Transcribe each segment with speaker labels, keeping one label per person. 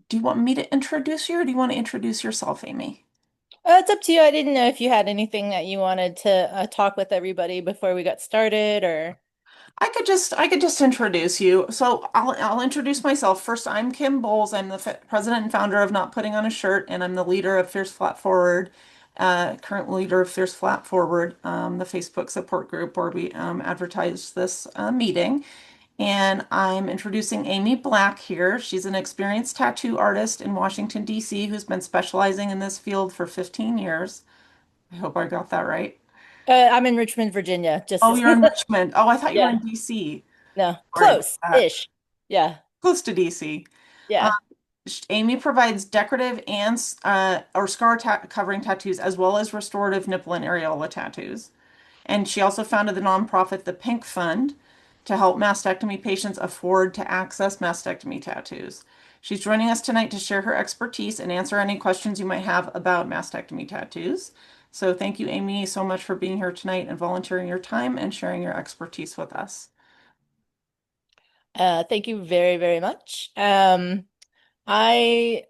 Speaker 1: Do you want me to introduce you or do you want to introduce yourself, Amy?
Speaker 2: It's up to you. I didn't know if you had anything that you wanted to talk with everybody before we got started or.
Speaker 1: I could just introduce you. So I'll introduce myself. First, I'm Kim Bowles. I'm the f president and founder of Not Putting on a Shirt, and I'm the leader of Fierce Flat Forward, current leader of Fierce Flat Forward, the Facebook support group where we advertise this meeting. And I'm introducing Amy Black here. She's an experienced tattoo artist in Washington, D.C., who's been specializing in this field for 15 years. I hope I got that right.
Speaker 2: I'm in Richmond, Virginia.
Speaker 1: Oh,
Speaker 2: Just
Speaker 1: you're in Richmond. Oh, I thought you were
Speaker 2: yeah,
Speaker 1: in DC.
Speaker 2: no,
Speaker 1: Sorry about that.
Speaker 2: close-ish. Yeah,
Speaker 1: Close to DC. Um,
Speaker 2: yeah.
Speaker 1: Amy provides decorative and or scar ta covering tattoos as well as restorative nipple and areola tattoos. And she also founded the nonprofit The Pink Fund to help mastectomy patients afford to access mastectomy tattoos. She's joining us tonight to share her expertise and answer any questions you might have about mastectomy tattoos. So thank you, Amy, so much for being here tonight and volunteering your time and sharing your expertise with us.
Speaker 2: Thank you very, very much. I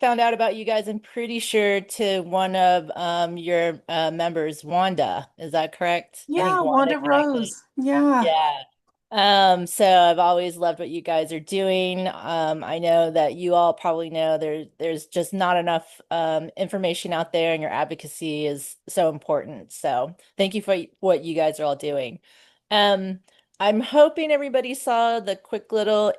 Speaker 2: found out about you guys. I'm pretty sure to one of your members, Wanda. Is that correct? I
Speaker 1: Yeah,
Speaker 2: think Wanda
Speaker 1: Wanda
Speaker 2: connected.
Speaker 1: Rose. Yeah.
Speaker 2: Yeah. So I've always loved what you guys are doing. I know that you all probably know there's just not enough information out there, and your advocacy is so important. So thank you for what you guys are all doing. Um, I'm hoping everybody saw the quick little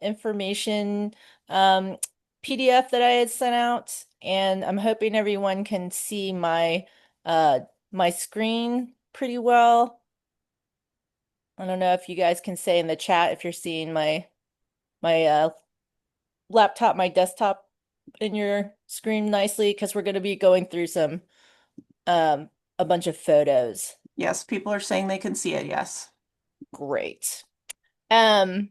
Speaker 2: information um, PDF that I had sent out, and I'm hoping everyone can see uh, my screen pretty well. I don't know if you guys can say in the chat if you're seeing my laptop, my desktop in your screen nicely, because we're going to be going through some um a bunch of photos.
Speaker 1: Yes, people are saying they can see it. Yes.
Speaker 2: Great. Um,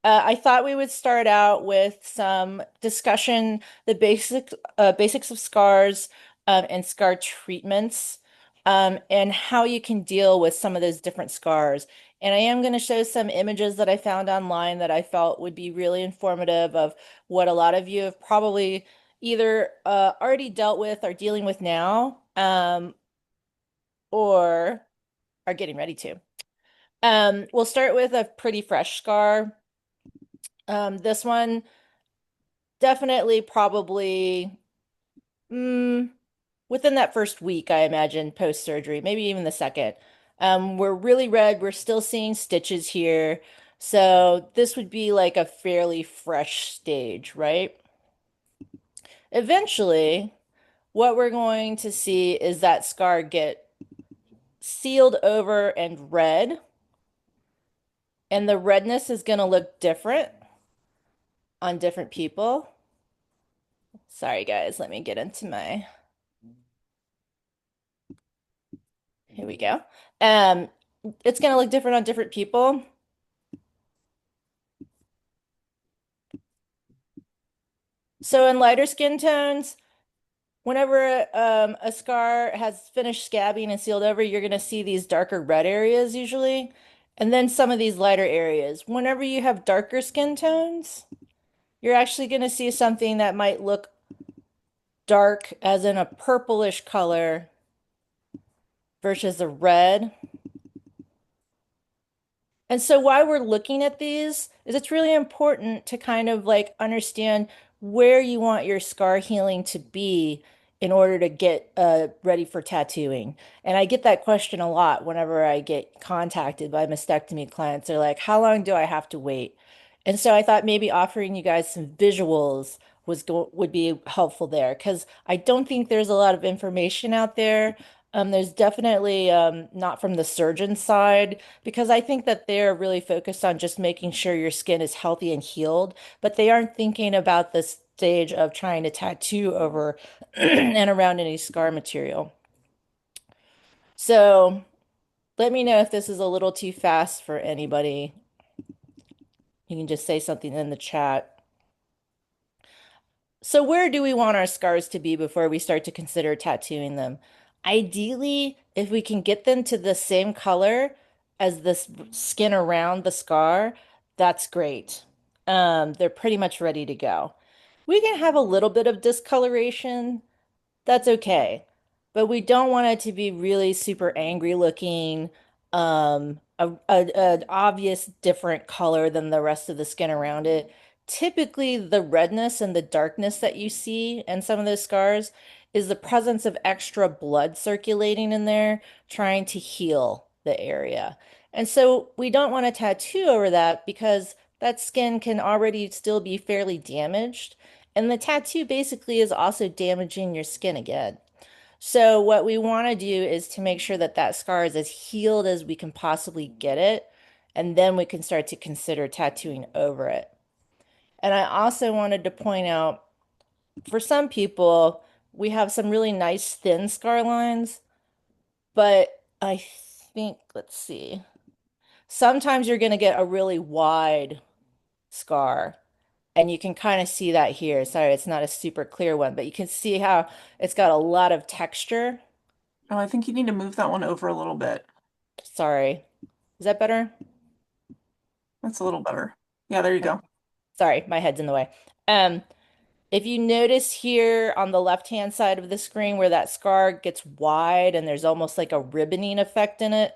Speaker 2: I thought we would start out with some discussion, the basics of scars, and scar treatments, and how you can deal with some of those different scars. And I am going to show some images that I found online that I felt would be really informative of what a lot of you have probably either already dealt with or dealing with now, or are getting ready to. We'll start with a pretty fresh scar. This one definitely probably mm, within that first week, I imagine, post-surgery, maybe even the second. We're really red. We're still seeing stitches here. So this would be like a fairly fresh stage, right? Eventually, what we're going to see is that scar get sealed over and red, and the redness is going to look different on different people. Sorry, guys, let me get into my Here we go. Um, it's going to look different on different people. So in lighter skin tones, whenever a scar has finished scabbing and sealed over, you're going to see these darker red areas usually, and then some of these lighter areas. Whenever you have darker skin tones, you're actually going to see something that might look dark, as in a purplish color versus a red. And so why we're looking at these is it's really important to kind of like understand where you want your scar healing to be in order to get ready for tattooing. And I get that question a lot whenever I get contacted by mastectomy clients. They're like, how long do I have to wait? And so I thought maybe offering you guys some visuals would be helpful there, because I don't think there's a lot of information out there. There's definitely not from the surgeon side, because I think that they're really focused on just making sure your skin is healthy and healed, but they aren't thinking about the stage of trying to tattoo over and around any scar material. So let me know if this is a little too fast for anybody. You can just say something in the chat. So where do we want our scars to be before we start to consider tattooing them? Ideally, if we can get them to the same color as the skin around the scar, that's great. they're pretty much ready to go. We can have a little bit of discoloration. That's okay. But we don't want it to be really super angry looking, an obvious different color than the rest of the skin around it. Typically, the redness and the darkness that you see in some of those scars is the presence of extra blood circulating in there, trying to heal the area. And so we don't want to tattoo over that because that skin can already still be fairly damaged. And the tattoo basically is also damaging your skin again. So what we want to do is to make sure that that scar is as healed as we can possibly get it, and then we can start to consider tattooing over it. And I also wanted to point out, for some people, we have some really nice thin scar lines, but I think, let's see, sometimes you're going to get a really wide scar. And you can kind of see that here. Sorry, it's not a super clear one, but you can see how it's got a lot of texture.
Speaker 1: Oh, I think you need to move that one over a little bit.
Speaker 2: Sorry. Is that better?
Speaker 1: That's a little better. Yeah, there you go.
Speaker 2: Sorry, my head's in the way. Um, if you notice here on the left-hand side of the screen where that scar gets wide and there's almost like a ribboning effect in it,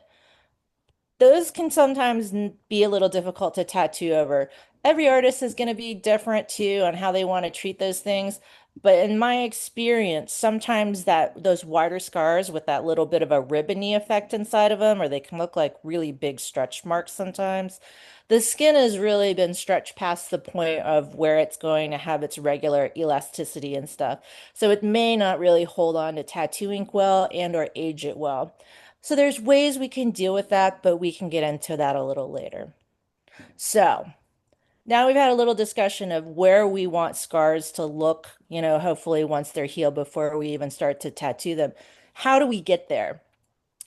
Speaker 2: those can sometimes be a little difficult to tattoo over. Every artist is going to be different too on how they want to treat those things. But in my experience, sometimes that those wider scars with that little bit of a ribbony effect inside of them, or they can look like really big stretch marks sometimes. The skin has really been stretched past the point of where it's going to have its regular elasticity and stuff. So it may not really hold on to tattoo ink well and or age it well. So there's ways we can deal with that, but we can get into that a little later. So now we've had a little discussion of where we want scars to look, hopefully once they're healed before we even start to tattoo them. How do we get there?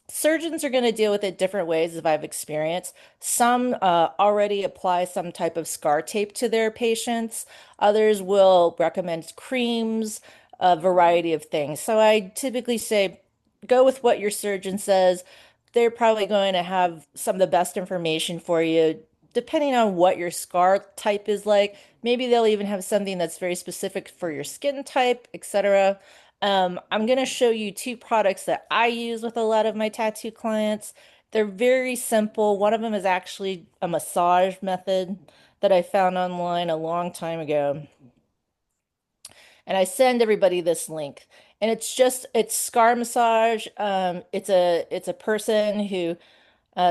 Speaker 2: Surgeons are going to deal with it different ways, as I've experienced. Some already apply some type of scar tape to their patients. Others will recommend creams, a variety of things. So I typically say go with what your surgeon says. They're probably going to have some of the best information for you, depending on what your scar type is like. Maybe they'll even have something that's very specific for your skin type, etc. I'm going to show you two products that I use with a lot of my tattoo clients. They're very simple. One of them is actually a massage method that I found online a long time ago. And I send everybody this link. And it's scar massage. It's a person who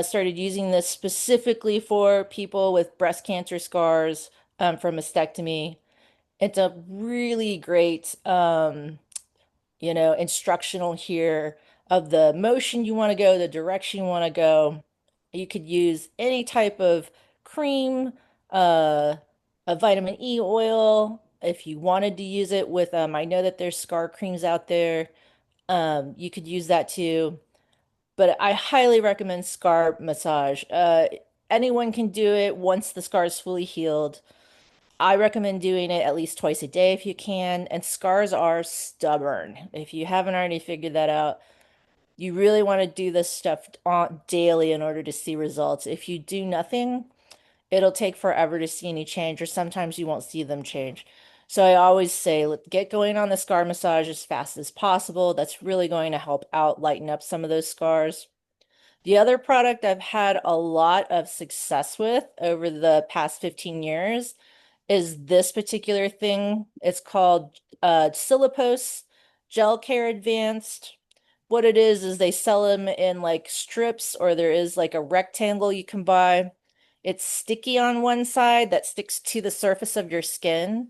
Speaker 2: started using this specifically for people with breast cancer scars from mastectomy. It's a really great instructional here of the motion you want to go, the direction you want to go. You could use any type of cream, uh, a vitamin E oil if you wanted to use it with I know that there's scar creams out there. You could use that too, but I highly recommend scar massage. Anyone can do it once the scar is fully healed. I recommend doing it at least twice a day if you can. And scars are stubborn. If you haven't already figured that out, you really want to do this stuff on daily in order to see results. If you do nothing, it'll take forever to see any change, or sometimes you won't see them change. So I always say, get going on the scar massage as fast as possible. That's really going to help out lighten up some of those scars. The other product I've had a lot of success with over the past 15 years is this particular thing. It's called Silipose Gel Care Advanced. What it is they sell them in like strips, or there is like a rectangle you can buy. It's sticky on one side that sticks to the surface of your skin.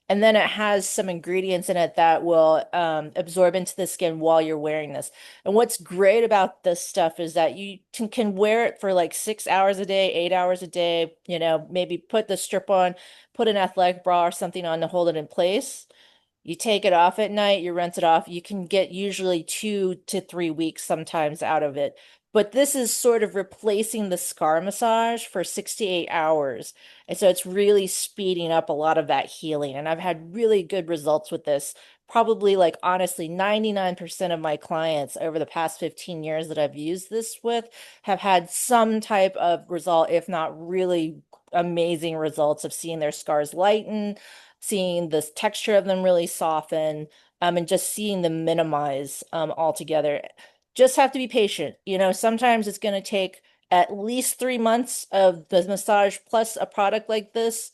Speaker 2: And then it has some ingredients in it that will absorb into the skin while you're wearing this. And what's great about this stuff is that you can wear it for like 6 hours a day, 8 hours a day, maybe put the strip on, put an athletic bra or something on to hold it in place. You take it off at night, you rinse it off. You can get usually 2 to 3 weeks sometimes out of it. But this is sort of replacing the scar massage for 6 to 8 hours. And so it's really speeding up a lot of that healing. And I've had really good results with this. Probably like honestly, 99% of my clients over the past 15 years that I've used this with have had some type of result, if not really amazing results of seeing their scars lighten, seeing the texture of them really soften, and just seeing them minimize altogether. Just have to be patient. Sometimes it's going to take at least 3 months of the massage plus a product like this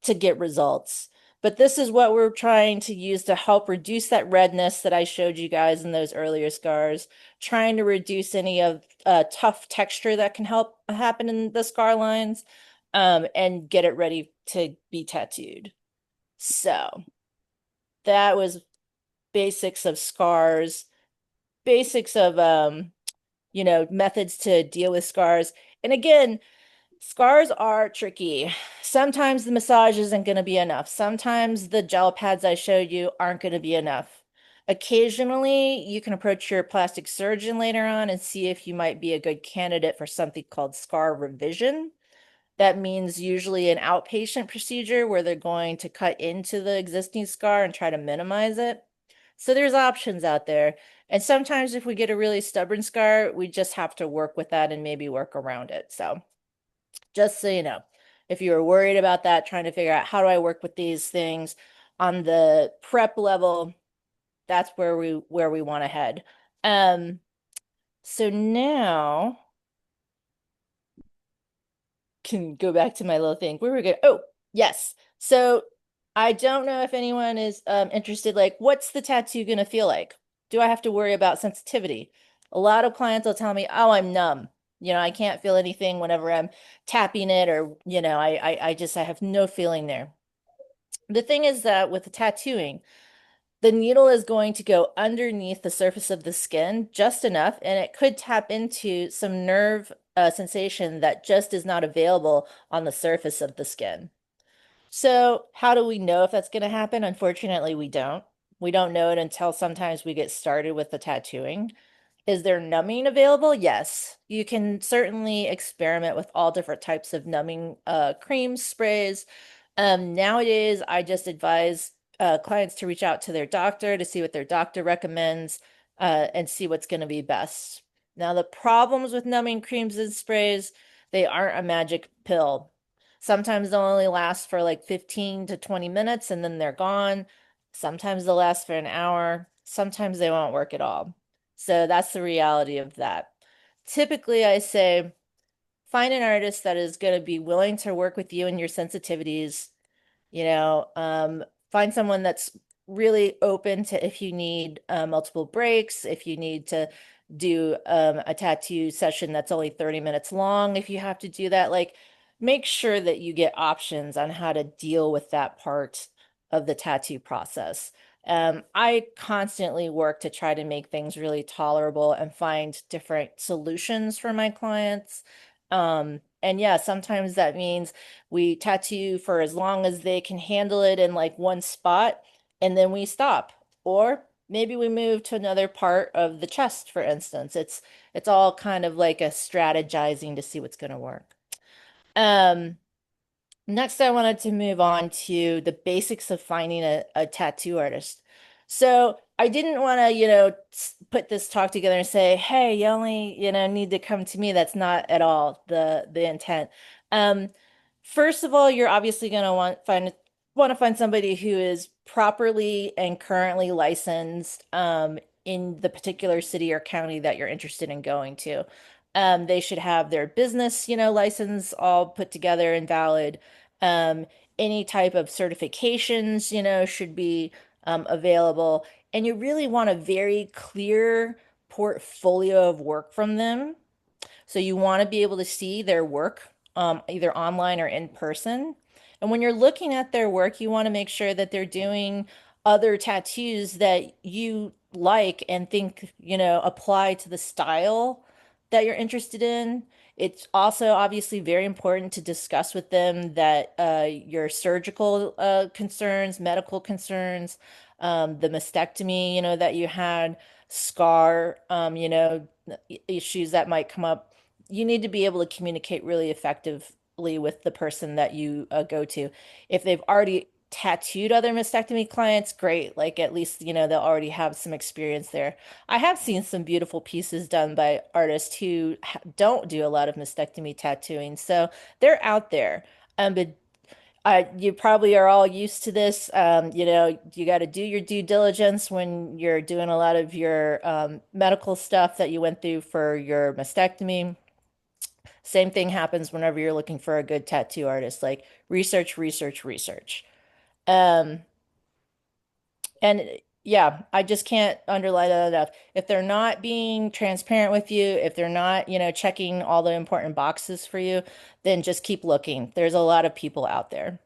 Speaker 2: to get results. But this is what we're trying to use to help reduce that redness that I showed you guys in those earlier scars, trying to reduce any of tough texture that can help happen in the scar lines, and get it ready to be tattooed. So that was basics of scars, basics of methods to deal with scars. And again, scars are tricky. Sometimes the massage isn't going to be enough. Sometimes the gel pads I showed you aren't going to be enough. Occasionally, you can approach your plastic surgeon later on and see if you might be a good candidate for something called scar revision. That means usually an outpatient procedure where they're going to cut into the existing scar and try to minimize it. So there's options out there. And sometimes if we get a really stubborn scar, we just have to work with that and maybe work around it. So just so you know, if you are worried about that, trying to figure out how do I work with these things on the prep level, that's where we want to head. Um, so now can go back to my little thing. Where we go? Oh, yes. So I don't know if anyone is interested, like, what's the tattoo gonna feel like? Do I have to worry about sensitivity? A lot of clients will tell me, oh, I'm numb. I can't feel anything whenever I'm tapping it, or, I have no feeling there. The thing is that with the tattooing, the needle is going to go underneath the surface of the skin just enough, and it could tap into some nerve sensation that just is not available on the surface of the skin. So, how do we know if that's going to happen? Unfortunately, we don't. We don't know it until sometimes we get started with the tattooing. Is there numbing available? Yes. You can certainly experiment with all different types of numbing creams, sprays. Nowadays, I just advise clients to reach out to their doctor to see what their doctor recommends, and see what's going to be best. Now, the problems with numbing creams and sprays, they aren't a magic pill. Sometimes they'll only last for like 15 to 20 minutes and then they're gone. Sometimes they'll last for an hour. Sometimes they won't work at all. So that's the reality of that. Typically, I say find an artist that is going to be willing to work with you and your sensitivities. You know, find someone that's really open to if you need multiple breaks, if you need to do a tattoo session that's only 30 minutes long, if you have to do that, like make sure that you get options on how to deal with that part of the tattoo process. I constantly work to try to make things really tolerable and find different solutions for my clients. And yeah, sometimes that means we tattoo for as long as they can handle it in like one spot, and then we stop. Or maybe we move to another part of the chest, for instance. It's all kind of like a strategizing to see what's going to work. Um, Next, I wanted to move on to the basics of finding a tattoo artist. So I didn't want to, put this talk together and say, hey, you only, need to come to me. That's not at all the intent. Um, First of all, you're obviously going to want to find somebody who is properly and currently licensed in the particular city or county that you're interested in going to. They should have their business, license all put together and valid. Um, any type of certifications, should be available. And you really want a very clear portfolio of work from them. So you want to be able to see their work, either online or in person. And when you're looking at their work, you want to make sure that they're doing other tattoos that you like and think, apply to the style that you're interested in. It's also obviously very important to discuss with them that your surgical concerns, medical concerns, the mastectomy, that you had, scar, issues that might come up. You need to be able to communicate really effectively with the person that you go to. If they've already tattooed other mastectomy clients, great. Like at least, they'll already have some experience there. I have seen some beautiful pieces done by artists who don't do a lot of mastectomy tattooing. So they're out there. But you probably are all used to this. You got to do your due diligence when you're doing a lot of your medical stuff that you went through for your mastectomy. Same thing happens whenever you're looking for a good tattoo artist, like research, research, research. Um, and yeah, I just can't underline that enough. If they're not being transparent with you, if they're not, checking all the important boxes for you, then just keep looking. There's a lot of people out there.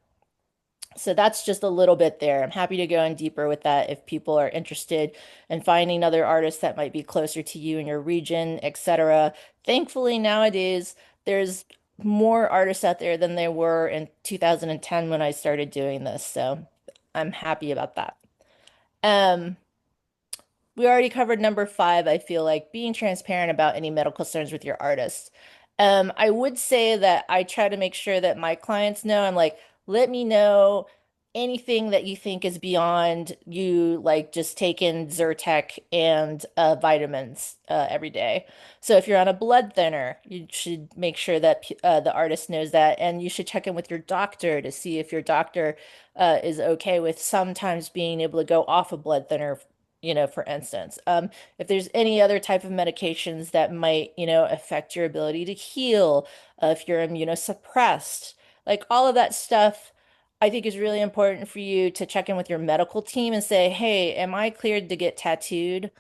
Speaker 2: So that's just a little bit there. I'm happy to go in deeper with that if people are interested in finding other artists that might be closer to you in your region, etc. Thankfully, nowadays, there's more artists out there than there were in 2010 when I started doing this. So I'm happy about that. Um, we already covered number five, I feel like being transparent about any medical concerns with your artist. I would say that I try to make sure that my clients know, I'm like, let me know anything that you think is beyond you, like just taking Zyrtec and vitamins every day. So if you're on a blood thinner, you should make sure that the artist knows that, and you should check in with your doctor to see if your doctor is okay with sometimes being able to go off a blood thinner, for instance. If there's any other type of medications that might, affect your ability to heal, if you're immunosuppressed, like all of that stuff, I think is really important for you to check in with your medical team and say, hey, am I cleared to get tattooed?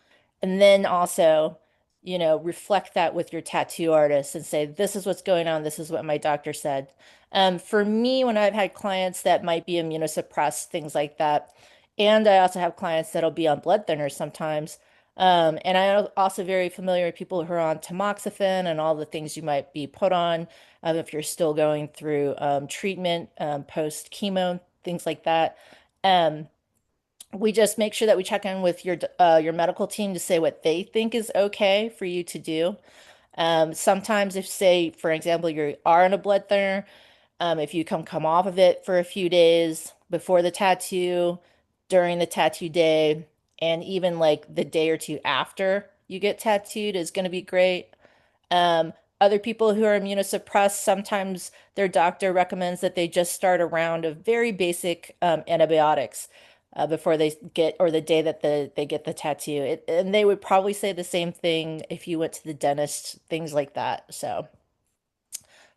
Speaker 2: And then also, reflect that with your tattoo artist and say, this is what's going on. This is what my doctor said. For me, when I've had clients that might be immunosuppressed, things like that, and I also have clients that'll be on blood thinners sometimes. And I'm also very familiar with people who are on tamoxifen and all the things you might be put on if you're still going through treatment, post chemo, things like that. Um, we just make sure that we check in with your medical team to say what they think is okay for you to do. Sometimes if, say, for example, you are on a blood thinner, if you come off of it for a few days before the tattoo, during the tattoo day, and even like the day or two after you get tattooed is going to be great. Um, Other people who are immunosuppressed, sometimes their doctor recommends that they just start a round of very basic antibiotics before they get, or the day that they get the tattoo. And they would probably say the same thing if you went to the dentist, things like that. So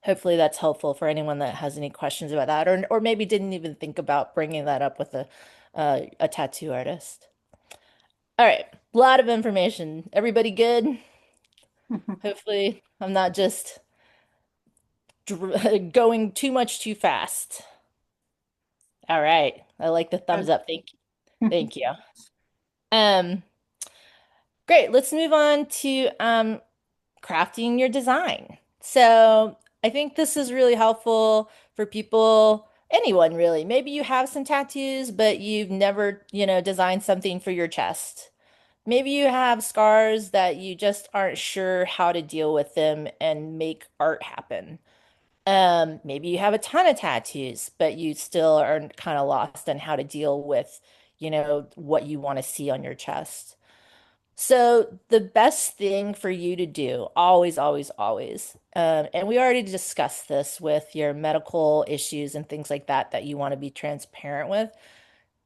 Speaker 2: hopefully that's helpful for anyone that has any questions about that, or maybe didn't even think about bringing that up with a tattoo artist. All right, a lot of information. Everybody good? Hopefully, I'm not just going too much too fast. All right. I like the thumbs
Speaker 1: Good.
Speaker 2: up. Thank you. Thank you. Um, Great. Let's move on to crafting your design. So I think this is really helpful for people, anyone really. Maybe you have some tattoos, but you've never, designed something for your chest. Maybe you have scars that you just aren't sure how to deal with them and make art happen. Maybe you have a ton of tattoos, but you still are kind of lost on how to deal with, what you want to see on your chest. So the best thing for you to do, always, always, always, and we already discussed this with your medical issues and things like that, that you want to be transparent with.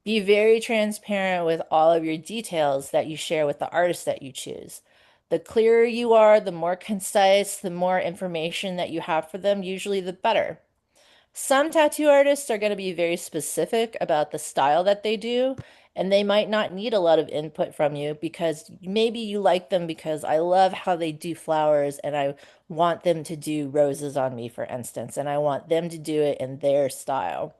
Speaker 2: Be very transparent with all of your details that you share with the artist that you choose. The clearer you are, the more concise, the more information that you have for them, usually the better. Some tattoo artists are going to be very specific about the style that they do, and they might not need a lot of input from you because maybe you like them because I love how they do flowers and I want them to do roses on me, for instance, and I want them to do it in their style.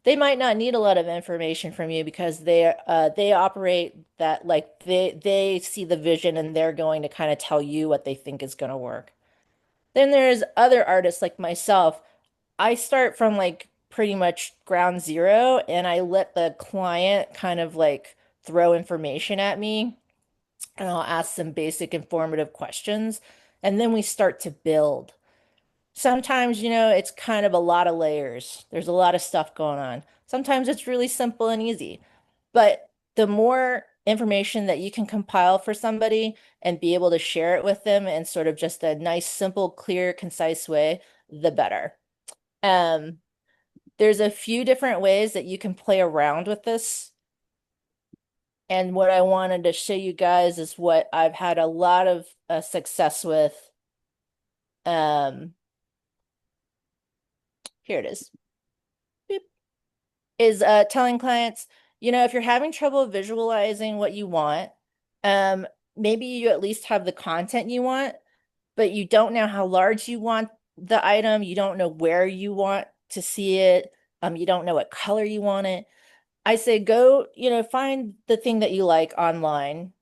Speaker 2: They might not need a lot of information from you because they operate that, like they see the vision and they're going to kind of tell you what they think is going to work. Then there's other artists like myself. I start from like pretty much ground zero and I let the client kind of like throw information at me and I'll ask some basic informative questions and then we start to build. Sometimes, it's kind of a lot of layers. There's a lot of stuff going on. Sometimes it's really simple and easy. But the more information that you can compile for somebody and be able to share it with them in sort of just a nice, simple, clear, concise way, the better. Um, There's a few different ways that you can play around with this. And what I wanted to show you guys is what I've had a lot of success with. Um, Here it is. Beep. Is telling clients, if you're having trouble visualizing what you want, um, maybe you at least have the content you want, but you don't know how large you want the item, you don't know where you want to see it, you don't know what color you want it. I say go, find the thing that you like online.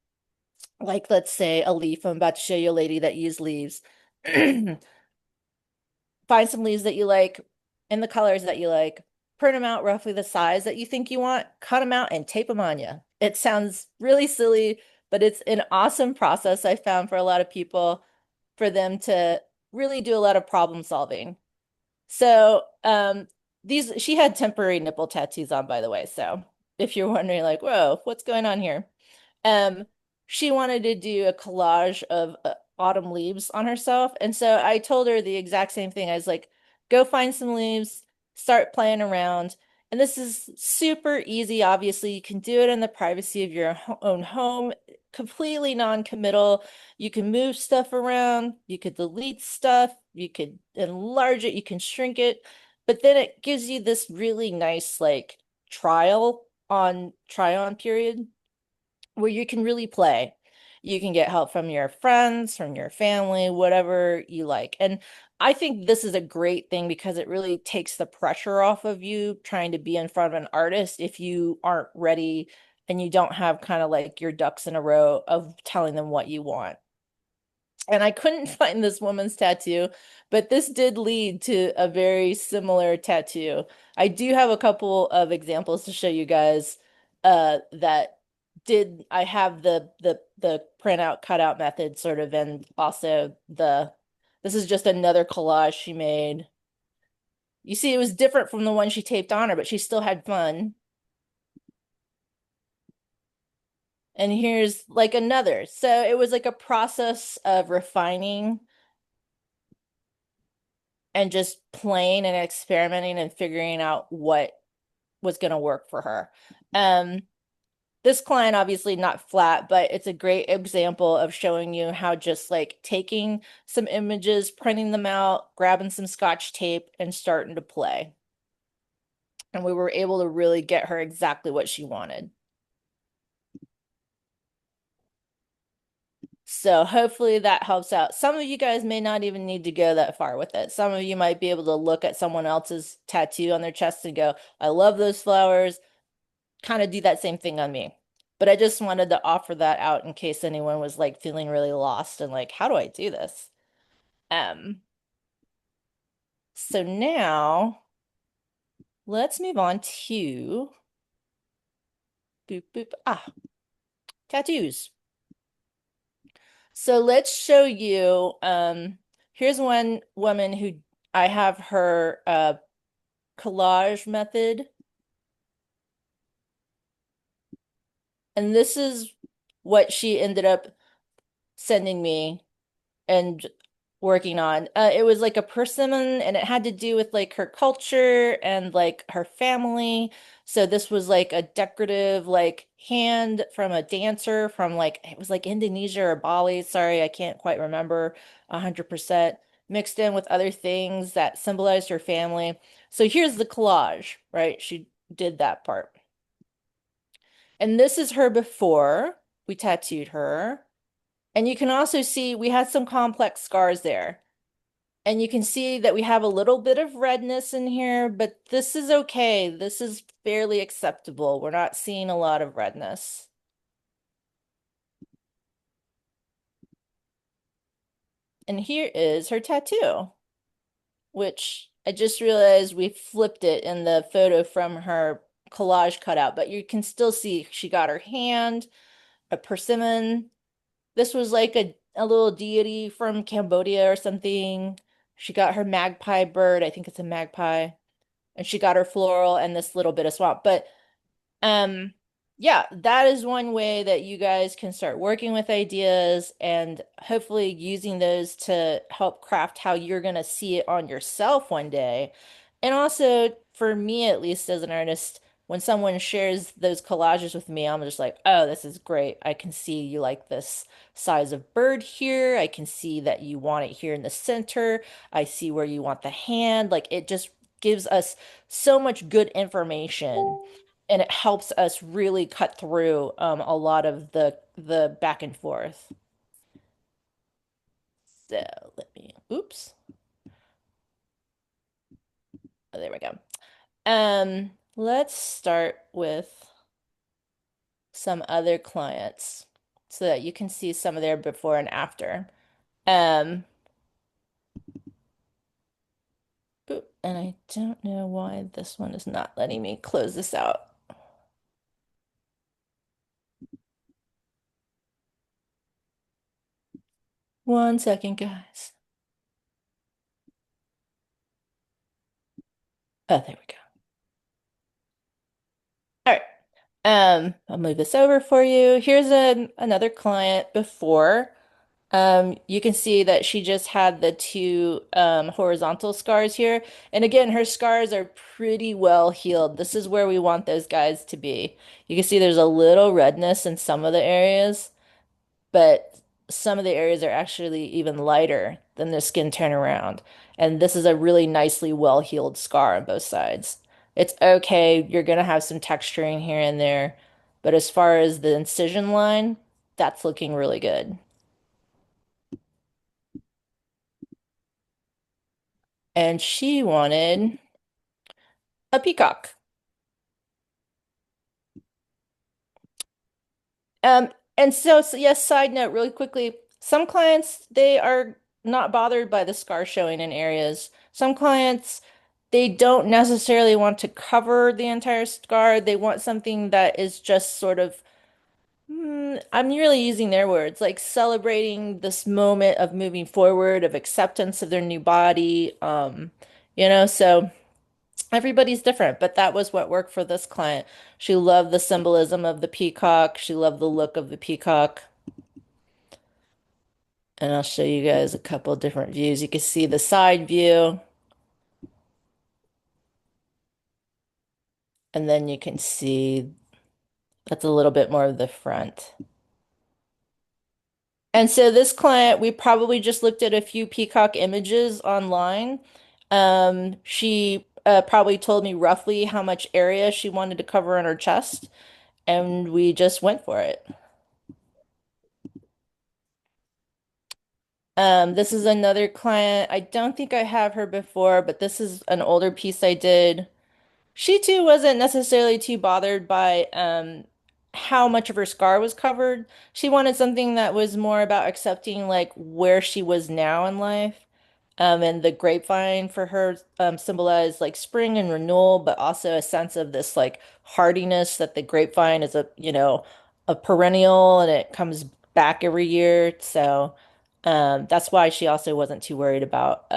Speaker 2: Like let's say a leaf. I'm about to show you a lady that used leaves. Find some leaves that you like in the colors that you like, print them out roughly the size that you think you want, cut them out, and tape them on you. It sounds really silly, but it's an awesome process I found for a lot of people for them to really do a lot of problem solving. So, she had temporary nipple tattoos on, by the way. So, if you're wondering, like, whoa, what's going on here? Um, she wanted to do a collage of autumn leaves on herself. And so I told her the exact same thing. I was like, go find some leaves, start playing around. And this is super easy. Obviously, you can do it in the privacy of your own home, completely non-committal. You can move stuff around, you could delete stuff, you could enlarge it, you can shrink it, but then it gives you this really nice like try on period where you can really play. You can get help from your friends, from your family, whatever you like. And I think this is a great thing because it really takes the pressure off of you trying to be in front of an artist if you aren't ready and you don't have kind of like your ducks in a row of telling them what you want. And I couldn't find this woman's tattoo, but this did lead to a very similar tattoo. I do have a couple of examples to show you guys that did I have the printout cutout method sort of, and also the this is just another collage she made. You see it was different from the one she taped on her, but she still had fun. And here's like another. So it was like a process of refining and just playing and experimenting and figuring out what was going to work for her. Um, this client obviously not flat, but it's a great example of showing you how just like taking some images, printing them out, grabbing some scotch tape, and starting to play. And we were able to really get her exactly what she wanted. So hopefully that helps out. Some of you guys may not even need to go that far with it. Some of you might be able to look at someone else's tattoo on their chest and go, I love those flowers. Kind of do that same thing on me. But I just wanted to offer that out in case anyone was like feeling really lost and like, how do I do this? Um, so now let's move on to boop boop. Tattoos. So let's show you here's one woman who I have her collage method. And this is what she ended up sending me and working on. It was like a persimmon and it had to do with like her culture and like her family. So this was like a decorative like hand from a dancer from like it was like Indonesia or Bali. Sorry, I can't quite remember 100%. Mixed in with other things that symbolized her family. So here's the collage, right? She did that part. And this is her before we tattooed her. And you can also see we had some complex scars there. And you can see that we have a little bit of redness in here, but this is okay. This is fairly acceptable. We're not seeing a lot of redness. And here is her tattoo, which I just realized we flipped it in the photo from her collage cutout, but you can still see she got her hand, a persimmon. This was like a little deity from Cambodia or something. She got her magpie bird. I think it's a magpie. And she got her floral and this little bit of swamp. But um yeah, that is one way that you guys can start working with ideas and hopefully using those to help craft how you're going to see it on yourself one day. And also, for me at least as an artist, when someone shares those collages with me, I'm just like, oh, this is great. I can see you like this size of bird here. I can see that you want it here in the center. I see where you want the hand. Like it just gives us so much good information, and it helps us really cut through a lot of the back and forth. So let me, oops. Oh, there we go. Let's start with some other clients so that you can see some of their before and after. Um, and I don't know why this one is not letting me close this out. One second, guys. Oh, there we go. All right. I'll move this over for you. Here's another client before. You can see that she just had the two horizontal scars here. And again, her scars are pretty well healed. This is where we want those guys to be. You can see there's a little redness in some of the areas, but some of the areas are actually even lighter than the skin turnaround. And this is a really nicely well-healed scar on both sides. It's okay, you're gonna have some texturing here and there, but as far as the incision line, that's looking really good. And she wanted a peacock. Um, and so yes, side note, really quickly, some clients they are not bothered by the scar showing in areas. Some clients they don't necessarily want to cover the entire scar. They want something that is just sort of, I'm really using their words, like celebrating this moment of moving forward, of acceptance of their new body. So. Everybody's different, but that was what worked for this client. She loved the symbolism of the peacock. She loved the look of the peacock. And I'll show you guys a couple different views. You can see the side view, and then you can see that's a little bit more of the front. And so this client, we probably just looked at a few peacock images online. She probably told me roughly how much area she wanted to cover on her chest, and we just went for it. This is another client. I don't think I have her before, but this is an older piece I did. She too wasn't necessarily too bothered by how much of her scar was covered. She wanted something that was more about accepting like where she was now in life. And the grapevine for her symbolized like spring and renewal, but also a sense of this like hardiness that the grapevine is a perennial and it comes back every year. So that's why she also wasn't too worried about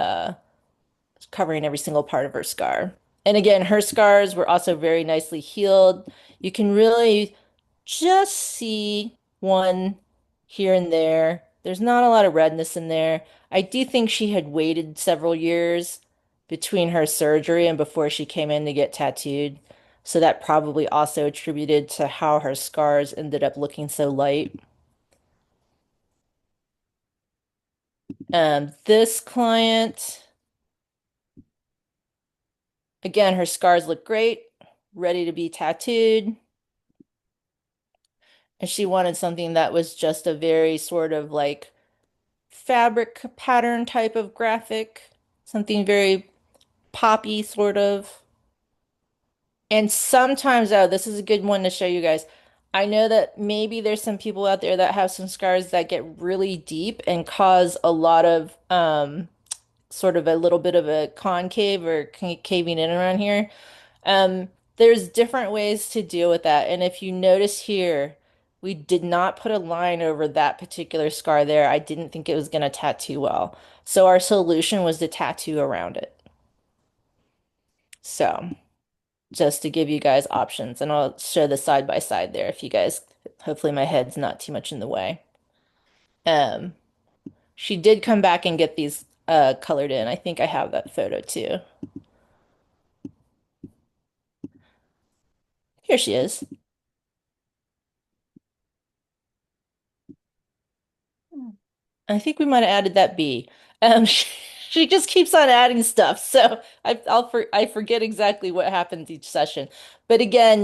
Speaker 2: covering every single part of her scar. And again, her scars were also very nicely healed. You can really just see one here and there. There's not a lot of redness in there. I do think she had waited several years between her surgery and before she came in to get tattooed. So that probably also attributed to how her scars ended up looking so light. This client, again, her scars look great, ready to be tattooed. And she wanted something that was just a very sort of like fabric pattern type of graphic, something very poppy sort of. And sometimes, oh, this is a good one to show you guys. I know that maybe there's some people out there that have some scars that get really deep and cause a lot of sort of a little bit of a concave or caving in around here. Um, there's different ways to deal with that. And if you notice here, we did not put a line over that particular scar there. I didn't think it was going to tattoo well. So our solution was to tattoo around it. So just to give you guys options, and I'll show the side by side there if you guys, hopefully my head's not too much in the way. Um, she did come back and get these colored in. I think I have that photo too. Here she is. I think we might have added that B. She just keeps on adding stuff, so I forget exactly what happens each session. But again,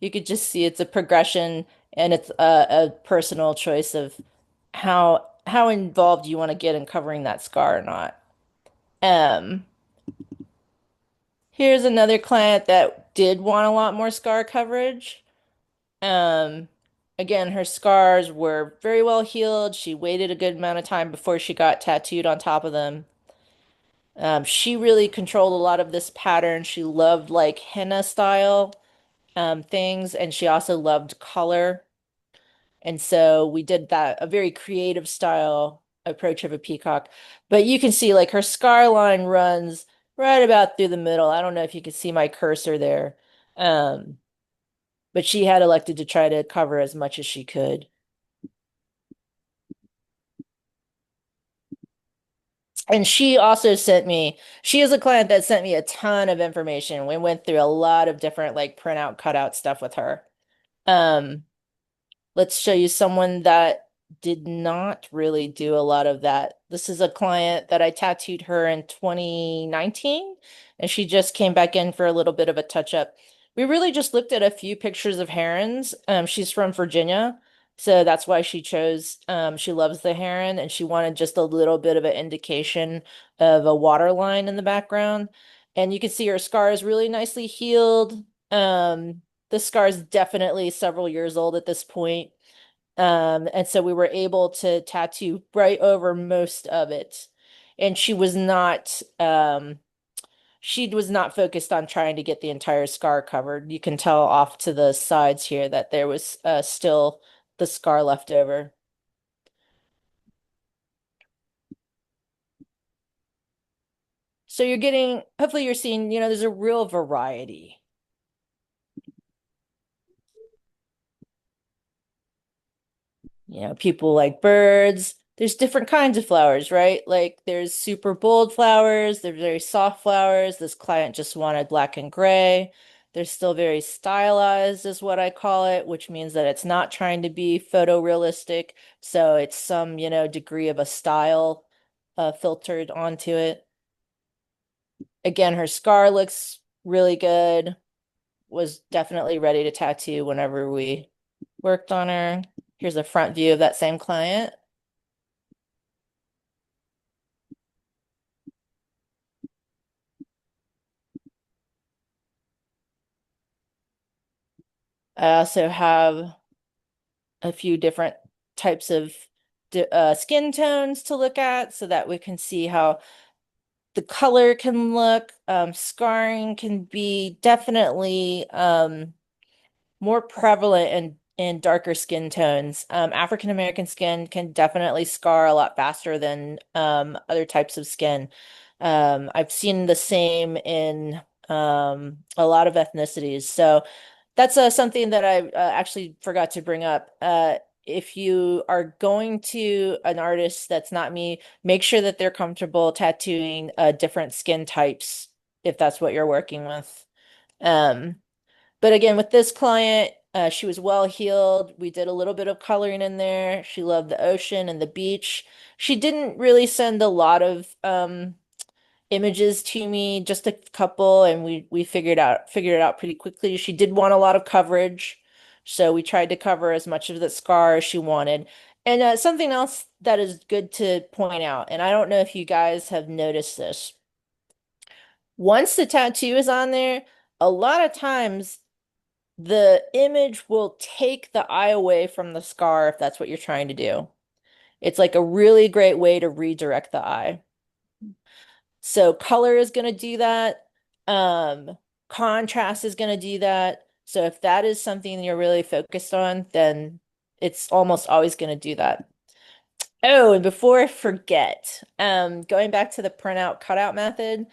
Speaker 2: you could just see it's a progression and it's a personal choice of how involved you want to get in covering that scar or not. Um, Here's another client that did want a lot more scar coverage. Um, Again, her scars were very well healed. She waited a good amount of time before she got tattooed on top of them. She really controlled a lot of this pattern. She loved like henna style things, and she also loved color. And so we did that, a very creative style approach of a peacock. But you can see like her scar line runs right about through the middle. I don't know if you can see my cursor there. Um, but she had elected to try to cover as much as she could. And she also sent me, she is a client that sent me a ton of information. We went through a lot of different like printout, cutout stuff with her. Um, Let's show you someone that did not really do a lot of that. This is a client that I tattooed her in 2019, and she just came back in for a little bit of a touch up. We really just looked at a few pictures of herons. She's from Virginia, so that's why she chose, she loves the heron, and she wanted just a little bit of an indication of a water line in the background. And you can see her scar is really nicely healed. The scar is definitely several years old at this point. And so we were able to tattoo right over most of it. And she was not focused on trying to get the entire scar covered. You can tell off to the sides here that there was still the scar left over. So you're getting, hopefully you're seeing, there's a real variety. People like birds. There's different kinds of flowers, right? Like there's super bold flowers, there's very soft flowers. This client just wanted black and gray. They're still very stylized, is what I call it, which means that it's not trying to be photorealistic. So it's some, degree of a style filtered onto it. Again, her scar looks really good. Was definitely ready to tattoo whenever we worked on her. Here's a front view of that same client. I also have a few different types of skin tones to look at so that we can see how the color can look. Scarring can be definitely more prevalent in darker skin tones. African American skin can definitely scar a lot faster than other types of skin. I've seen the same in a lot of ethnicities. So that's something that I actually forgot to bring up. If you are going to an artist that's not me, make sure that they're comfortable tattooing different skin types if that's what you're working with. Um, but again, with this client, she was well healed. We did a little bit of coloring in there. She loved the ocean and the beach. She didn't really send a lot of images to me, just a couple, and we figured it out pretty quickly. She did want a lot of coverage, so we tried to cover as much of the scar as she wanted. And something else that is good to point out, and I don't know if you guys have noticed this. Once the tattoo is on there, a lot of times the image will take the eye away from the scar if that's what you're trying to do. It's like a really great way to redirect the eye. So color is going to do that. Contrast is going to do that. So if that is something you're really focused on, then it's almost always going to do that. Oh, and before I forget, going back to the printout cutout method,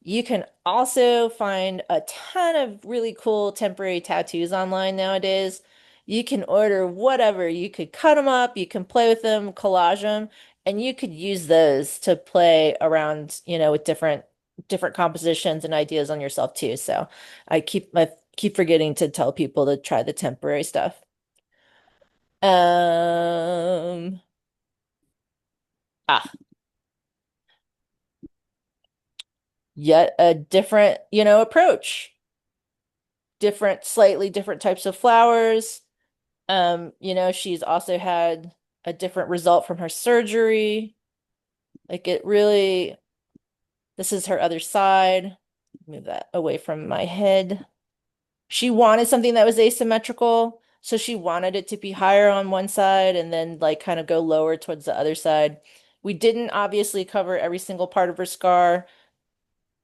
Speaker 2: you can also find a ton of really cool temporary tattoos online nowadays. You can order whatever. You could cut them up, you can play with them, collage them, and you could use those to play around, with different different compositions and ideas on yourself too. So I keep forgetting to tell people to try the temporary stuff. Um, ah, Yet a different, approach. Slightly different types of flowers. She's also had a different result from her surgery. Like it really, this is her other side. Move that away from my head. She wanted something that was asymmetrical, so she wanted it to be higher on one side and then like kind of go lower towards the other side. We didn't obviously cover every single part of her scar,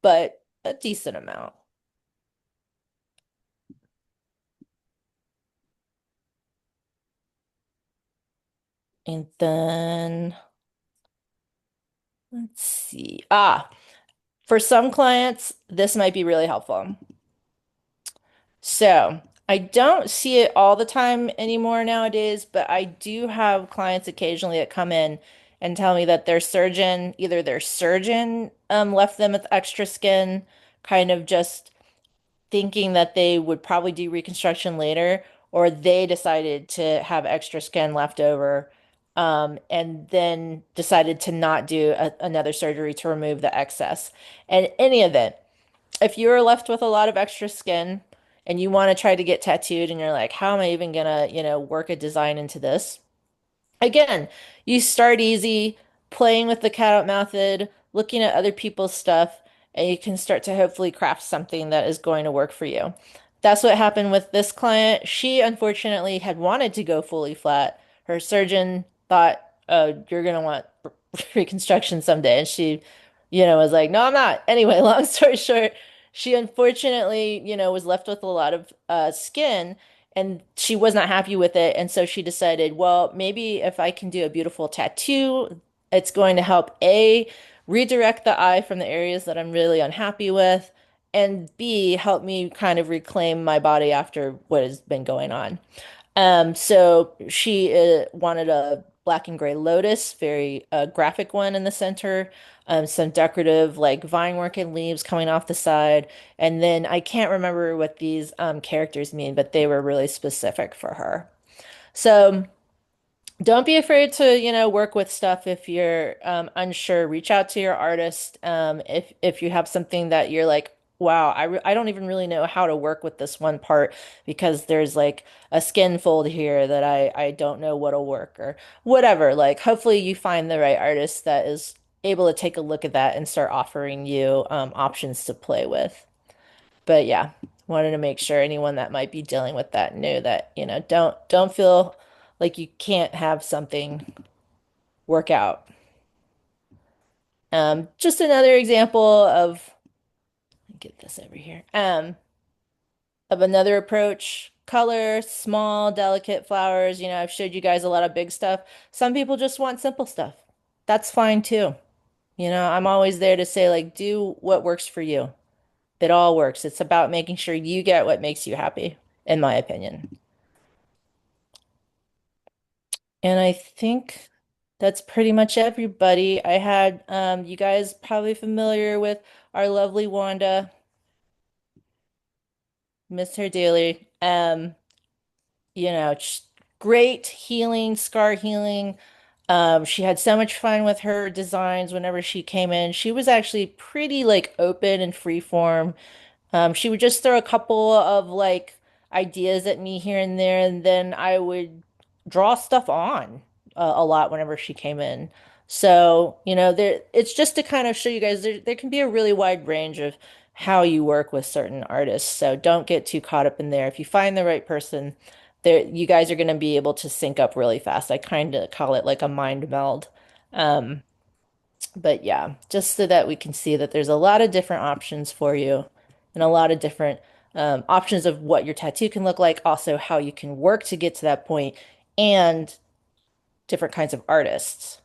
Speaker 2: but a decent amount. And then let's see. For some clients, this might be really helpful. So I don't see it all the time anymore nowadays, but I do have clients occasionally that come in and tell me that either their surgeon left them with extra skin, kind of just thinking that they would probably do reconstruction later, or they decided to have extra skin left over, and then decided to not do another surgery to remove the excess. In any event, if you're left with a lot of extra skin and you want to try to get tattooed and you're like, how am I even gonna, work a design into this? Again, you start easy, playing with the cat method, looking at other people's stuff, and you can start to hopefully craft something that is going to work for you. That's what happened with this client. She unfortunately had wanted to go fully flat. Her surgeon thought, oh, you're going to want reconstruction someday. And she, was like, no, I'm not. Anyway, long story short, she unfortunately, was left with a lot of skin and she was not happy with it. And so she decided, well, maybe if I can do a beautiful tattoo, it's going to help A, redirect the eye from the areas that I'm really unhappy with, and B, help me kind of reclaim my body after what has been going on. So she wanted a black and gray lotus, very graphic one in the center, some decorative like vine work and leaves coming off the side. And then I can't remember what these characters mean, but they were really specific for her. So don't be afraid to, work with stuff if you're unsure. Reach out to your artist. If you have something that you're like, wow, I don't even really know how to work with this one part because there's like a skin fold here that I don't know what'll work or whatever. Like, hopefully you find the right artist that is able to take a look at that and start offering you options to play with. But yeah, wanted to make sure anyone that might be dealing with that knew that, don't feel like you can't have something work out. Just another example get this over here. Of another approach, color, small, delicate flowers. I've showed you guys a lot of big stuff. Some people just want simple stuff. That's fine too. I'm always there to say, like, do what works for you. It all works. It's about making sure you get what makes you happy, in my opinion. And I think that's pretty much everybody. I had you guys probably familiar with our lovely Wanda, miss her dearly. Great healing, scar healing. She had so much fun with her designs whenever she came in. She was actually pretty like open and free form. She would just throw a couple of like ideas at me here and there, and then I would draw stuff on a lot whenever she came in. So, it's just to kind of show you guys there can be a really wide range of how you work with certain artists. So don't get too caught up in there. If you find the right person, you guys are going to be able to sync up really fast. I kind of call it like a mind meld. Um, but yeah, just so that we can see that there's a lot of different options for you and a lot of different options of what your tattoo can look like, also how you can work to get to that point, and different kinds of artists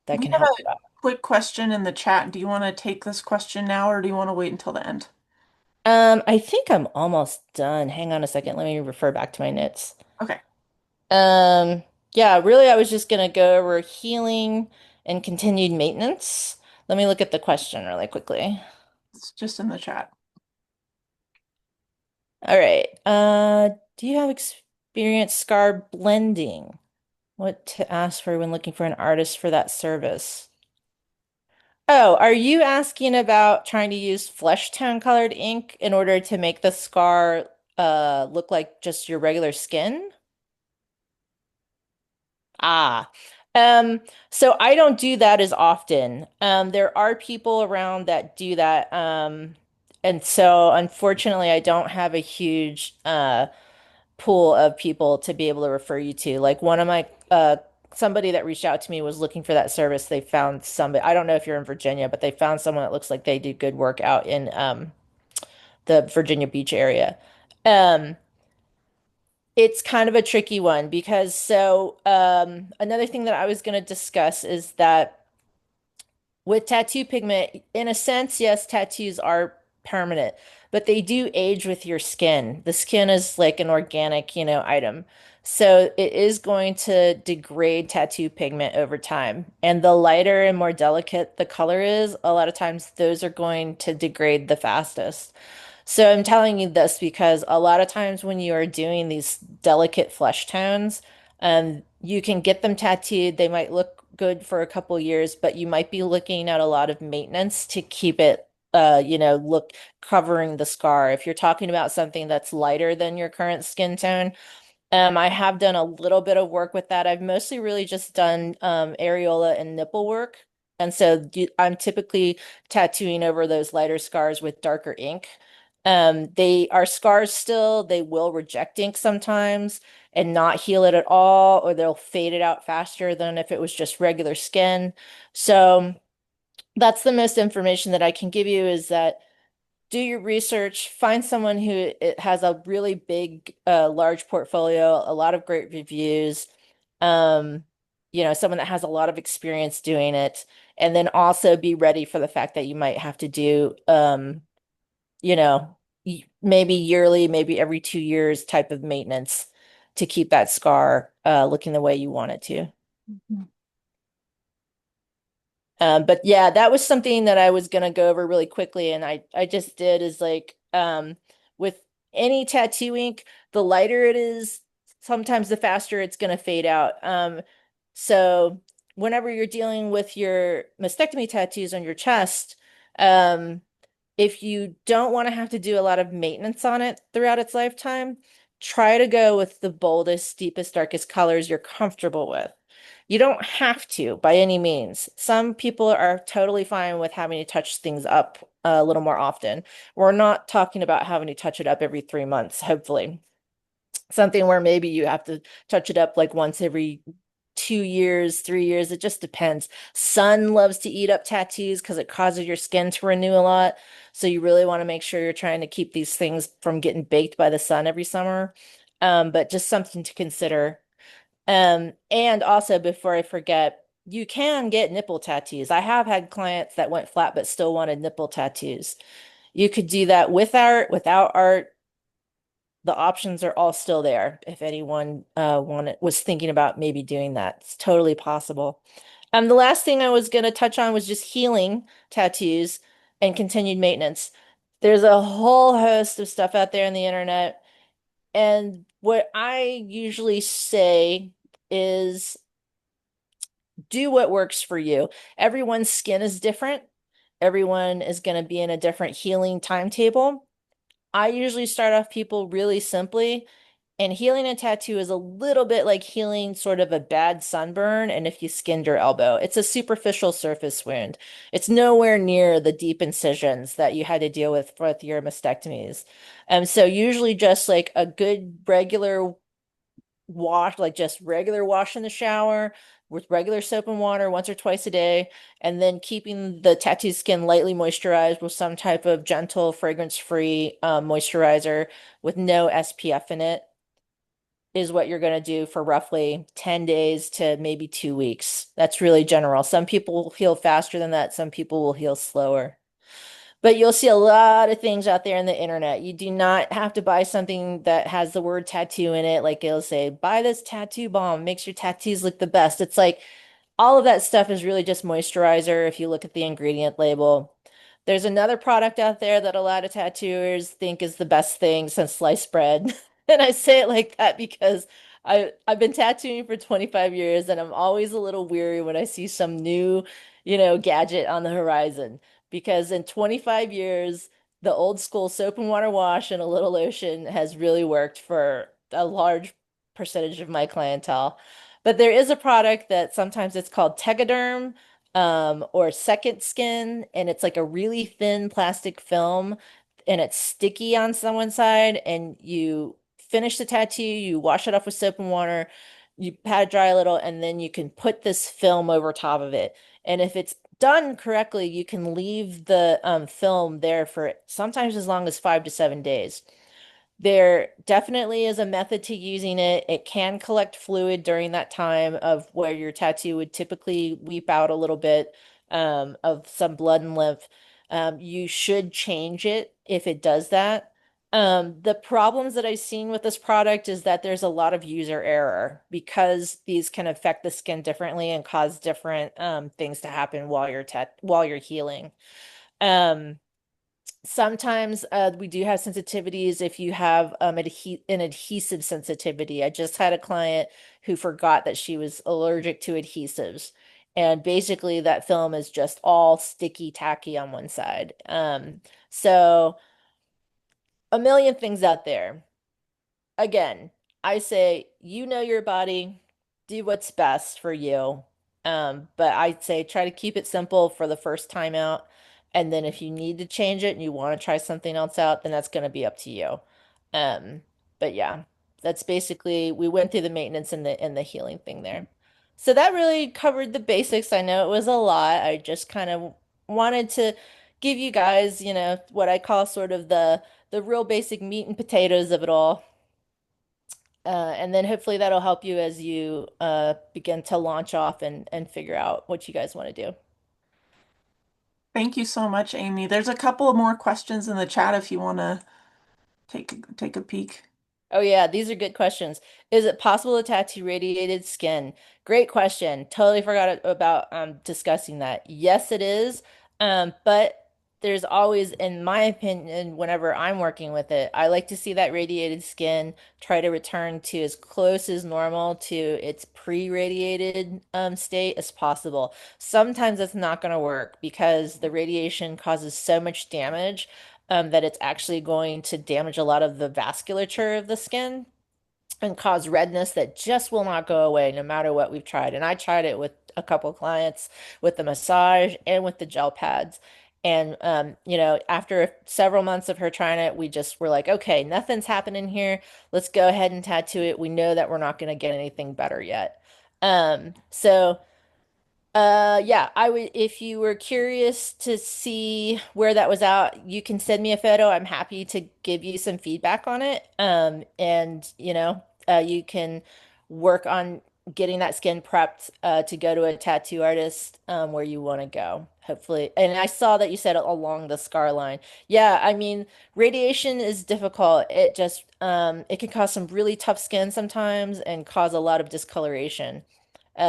Speaker 2: that
Speaker 1: We
Speaker 2: can
Speaker 1: have
Speaker 2: help
Speaker 1: a
Speaker 2: you out.
Speaker 1: quick question in the chat. Do you want to take this question now or do you want to wait until the end?
Speaker 2: I think I'm almost done. Hang on a second. Let me refer back to my notes.
Speaker 1: Okay.
Speaker 2: Um, yeah, really, I was just gonna go over healing and continued maintenance. Let me look at the question really quickly.
Speaker 1: It's just in the chat.
Speaker 2: All right. Do you have experience scar blending? What to ask for when looking for an artist for that service? Oh, are you asking about trying to use flesh tone colored ink in order to make the scar look like just your regular skin? Ah. Um, so I don't do that as often. There are people around that do that. And so unfortunately I don't have a huge pool of people to be able to refer you to. Like one of my somebody that reached out to me was looking for that service. They found somebody. I don't know if you're in Virginia, but they found someone that looks like they do good work out in the Virginia Beach area. Um, it's kind of a tricky one because another thing that I was going to discuss is that with tattoo pigment, in a sense, yes, tattoos are permanent, but they do age with your skin. The skin is like an organic, item. So it is going to degrade tattoo pigment over time. And the lighter and more delicate the color is, a lot of times those are going to degrade the fastest. So I'm telling you this because a lot of times when you are doing these delicate flesh tones, you can get them tattooed. They might look good for a couple years, but you might be looking at a lot of maintenance to keep it, look covering the scar. If you're talking about something that's lighter than your current skin tone, I have done a little bit of work with that. I've mostly really just done areola and nipple work. And so I'm typically tattooing over those lighter scars with darker ink. They are scars still. They will reject ink sometimes and not heal it at all, or they'll fade it out faster than if it was just regular skin. So that's the most information that I can give you is that do your research, find someone who it has a really big, large portfolio, a lot of great reviews, um, someone that has a lot of experience doing it, and then also be ready for the fact that you might have to do, you know, maybe yearly, maybe every 2 years type of maintenance to keep that scar, looking the way you want it to.
Speaker 1: Mhm.
Speaker 2: But yeah, that was something that I was gonna go over really quickly, and I just did is like with any tattoo ink, the lighter it is, sometimes the faster it's gonna fade out. So whenever you're dealing with your mastectomy tattoos on your chest, um, if you don't want to have to do a lot of maintenance on it throughout its lifetime, try to go with the boldest, deepest, darkest colors you're comfortable with. You don't have to by any means. Some people are totally fine with having to touch things up a little more often. We're not talking about having to touch it up every 3 months, hopefully. Something where maybe you have to touch it up like once every 2 years, 3 years. It just depends. Sun loves to eat up tattoos because it causes your skin to renew a lot. So you really want to make sure you're trying to keep these things from getting baked by the sun every summer. But just something to consider. And also before I forget, you can get nipple tattoos. I have had clients that went flat but still wanted nipple tattoos. You could do that with art, without art. The options are all still there if anyone was thinking about maybe doing that. It's totally possible. The last thing I was going to touch on was just healing tattoos and continued maintenance. There's a whole host of stuff out there on the internet, and what I usually say is do what works for you. Everyone's skin is different. Everyone is going to be in a different healing timetable. I usually start off people really simply, and healing a tattoo is a little bit like healing sort of a bad sunburn. And if you skinned your elbow, it's a superficial surface wound. It's nowhere near the deep incisions that you had to deal with your mastectomies. So usually just like a good regular wash, like just regular wash in the shower with regular soap and water once or twice a day, and then keeping the tattoo skin lightly moisturized with some type of gentle, fragrance-free moisturizer with no SPF in it is what you're going to do for roughly 10 days to maybe 2 weeks. That's really general. Some people will heal faster than that, some people will heal slower. But you'll see a lot of things out there on the internet. You do not have to buy something that has the word tattoo in it. Like it'll say, buy this tattoo balm, makes your tattoos look the best. It's like all of that stuff is really just moisturizer if you look at the ingredient label. There's another product out there that a lot of tattooers think is the best thing since sliced bread. And I say it like that because I've been tattooing for 25 years and I'm always a little weary when I see some new, gadget on the horizon. Because in 25 years, the old school soap and water wash and a little lotion has really worked for a large percentage of my clientele. But there is a product that sometimes it's called Tegaderm or second skin, and it's like a really thin plastic film, and it's sticky on someone's side, and you finish the tattoo, you wash it off with soap and water, you pat it dry a little, and then you can put this film over top of it. And if it's done correctly, you can leave the film there for sometimes as long as 5 to 7 days. There definitely is a method to using it. It can collect fluid during that time of where your tattoo would typically weep out a little bit of some blood and lymph. You should change it if it does that. The problems that I've seen with this product is that there's a lot of user error because these can affect the skin differently and cause different things to happen while you're healing. Um, Sometimes we do have sensitivities if you have an adhesive sensitivity. I just had a client who forgot that she was allergic to adhesives. And basically, that film is just all sticky tacky on one side. So, a million things out there. Again, I say you know your body, do what's best for you. But I'd say try to keep it simple for the first time out. And then if you need to change it and you want to try something else out, then that's going to be up to you. Um, but yeah, that's basically we went through the maintenance and the healing thing there. So that really covered the basics. I know it was a lot. I just kind of wanted to give you guys, what I call sort of the real basic meat and potatoes of it all. And then hopefully that'll help you as you begin to launch off and figure out what you guys want to do.
Speaker 1: Thank you so much, Amy. There's a couple more questions in the chat if you want to take a peek.
Speaker 2: Oh yeah, these are good questions. Is it possible to tattoo radiated skin? Great question. Totally forgot about discussing that. Yes, it is. But there's always, in my opinion, whenever I'm working with it, I like to see that radiated skin try to return to as close as normal to its pre-radiated state as possible. Sometimes it's not going to work because the radiation causes so much damage that it's actually going to damage a lot of the vasculature of the skin and cause redness that just will not go away no matter what we've tried. And I tried it with a couple clients with the massage and with the gel pads. And after several months of her trying it, we just were like, okay, nothing's happening here. Let's go ahead and tattoo it. We know that we're not going to get anything better yet. Yeah, I would, if you were curious to see where that was out, you can send me a photo. I'm happy to give you some feedback on it. You can work on getting that skin prepped to go to a tattoo artist where you want to go, hopefully. And I saw that you said along the scar line. Yeah, I mean, radiation is difficult. It can cause some really tough skin sometimes and cause a lot of discoloration.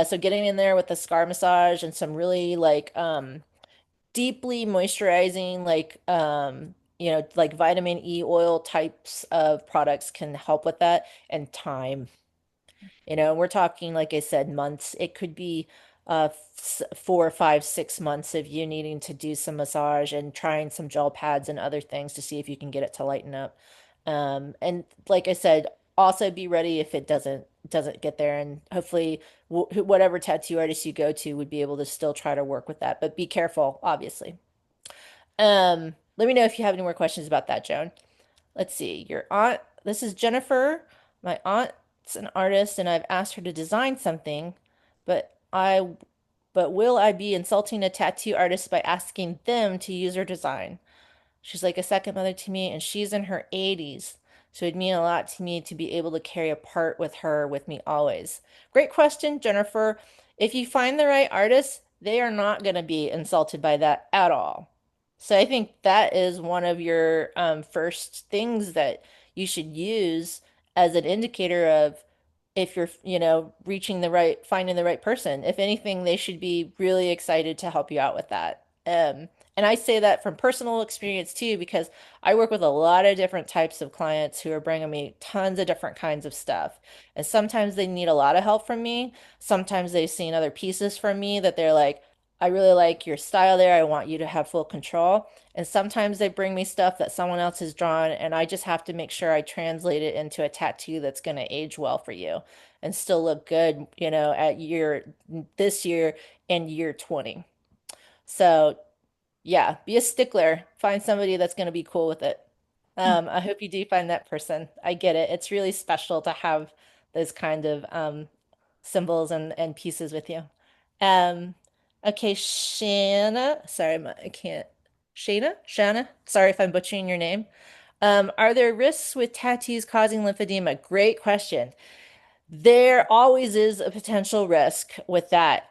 Speaker 2: So getting in there with the scar massage and some really like deeply moisturizing like vitamin E oil types of products can help with that and time. We're talking, like I said, months. It could be 4, 5, 6 months of you needing to do some massage and trying some gel pads and other things to see if you can get it to lighten up. And like I said, also be ready if it doesn't get there, and hopefully whatever tattoo artist you go to would be able to still try to work with that, but be careful, obviously. Let me know if you have any more questions about that, Joan. Let's see. Your aunt, this is Jennifer. My aunt's an artist, and I've asked her to design something, but I, but will I be insulting a tattoo artist by asking them to use her design? She's like a second mother to me, and she's in her 80s. So it'd mean a lot to me to be able to carry a part with her with me always. Great question, Jennifer. If you find the right artist, they are not going to be insulted by that at all. So I think that is one of your first things that you should use as an indicator of if you're, finding the right person. If anything, they should be really excited to help you out with that. And I say that from personal experience too, because I work with a lot of different types of clients who are bringing me tons of different kinds of stuff. And sometimes they need a lot of help from me. Sometimes they've seen other pieces from me that they're like, I really like your style there. I want you to have full control. And sometimes they bring me stuff that someone else has drawn, and I just have to make sure I translate it into a tattoo that's going to age well for you and still look good, at this year and year 20. So yeah, be a stickler. Find somebody that's going to be cool with it. I hope you do find that person. I get it. It's really special to have those kind of symbols and pieces with you. Um, okay, Shanna. Sorry, I can't. Shanna. Sorry if I'm butchering your name. Are there risks with tattoos causing lymphedema? Great question. There always is a potential risk with that.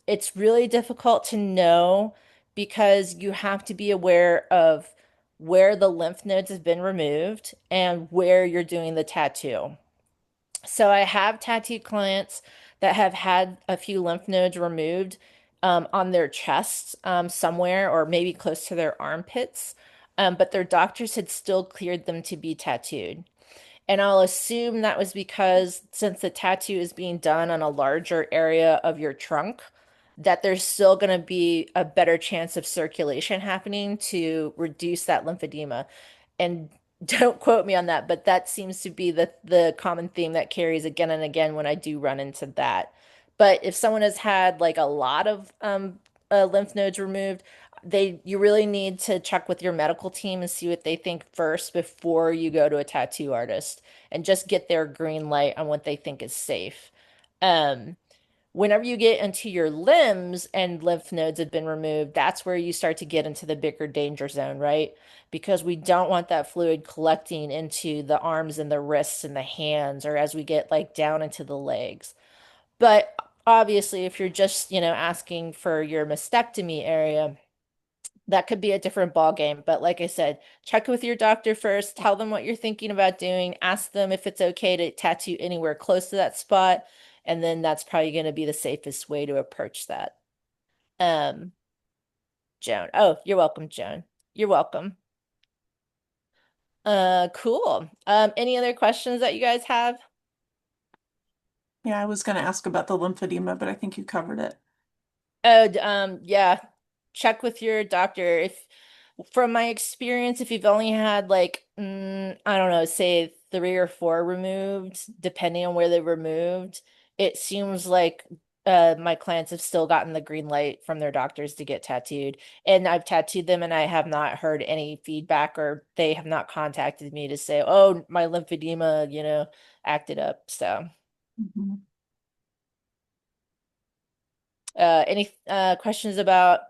Speaker 2: It's really difficult to know because you have to be aware of where the lymph nodes have been removed and where you're doing the tattoo. So I have tattoo clients that have had a few lymph nodes removed on their chests somewhere or maybe close to their armpits, but their doctors had still cleared them to be tattooed. And I'll assume that was because since the tattoo is being done on a larger area of your trunk, that there's still going to be a better chance of circulation happening to reduce that lymphedema. And don't quote me on that, but that seems to be the common theme that carries again and again when I do run into that. But if someone has had like a lot of lymph nodes removed, you really need to check with your medical team and see what they think first before you go to a tattoo artist and just get their green light on what they think is safe. Um, Whenever you get into your limbs and lymph nodes have been removed, that's where you start to get into the bigger danger zone, right? Because we don't want that fluid collecting into the arms and the wrists and the hands, or as we get like down into the legs. But obviously, if you're just, asking for your mastectomy area, that could be a different ball game. But like I said, check with your doctor first, tell them what you're thinking about doing, ask them if it's okay to tattoo anywhere close to that spot, and then that's probably going to be the safest way to approach that. Um, Joan. Oh, you're welcome, Joan. You're welcome. Cool. Any other questions that you guys have?
Speaker 1: Yeah, I was going to ask about the lymphedema, but I think you covered it.
Speaker 2: Oh, yeah. Check with your doctor. If from my experience, if you've only had like, I don't know, say 3 or 4 removed, depending on where they removed, it seems like my clients have still gotten the green light from their doctors to get tattooed. And I've tattooed them and I have not heard any feedback or they have not contacted me to say, oh, my lymphedema, acted up. So,
Speaker 1: Mhm.
Speaker 2: any questions about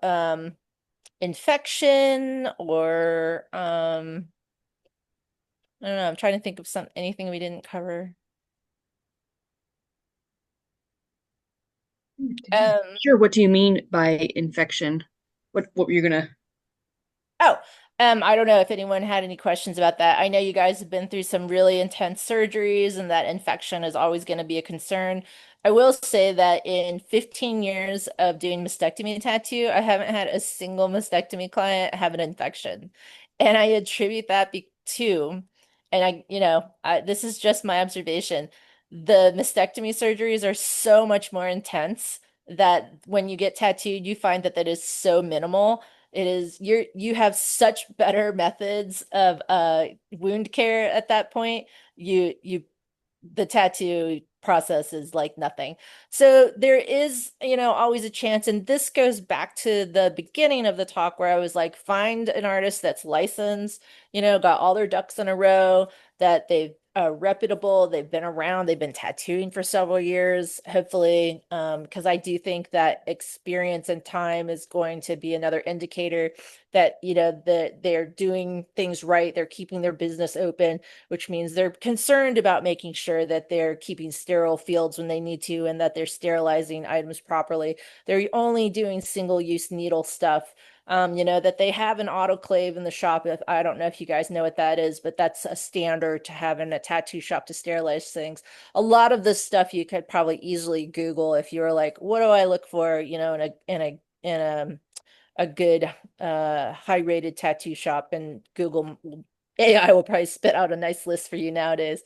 Speaker 2: infection or I don't know, I'm trying to think of anything we didn't cover. Um
Speaker 3: Sure. What do you mean by infection? What were you gonna?
Speaker 2: Oh, I don't know if anyone had any questions about that. I know you guys have been through some really intense surgeries and that infection is always going to be a concern. I will say that in 15 years of doing mastectomy tattoo, I haven't had a single mastectomy client have an infection. And I attribute that to, and this is just my observation. The mastectomy surgeries are so much more intense that when you get tattooed, you find that that is so minimal. You have such better methods of wound care at that point. You the tattoo process is like nothing. So there is, always a chance. And this goes back to the beginning of the talk where I was like, find an artist that's licensed, got all their ducks in a row, that they've reputable, they've been around, they've been tattooing for several years, hopefully, because I do think that experience and time is going to be another indicator that, they're doing things right, they're keeping their business open, which means they're concerned about making sure that they're keeping sterile fields when they need to and that they're sterilizing items properly. They're only doing single-use needle stuff. That they have an autoclave in the shop. If I don't know if you guys know what that is, but that's a standard to have in a tattoo shop to sterilize things. A lot of this stuff you could probably easily Google if you were like, what do I look for, in a a good high rated tattoo shop, and Google AI will probably spit out a nice list for you nowadays.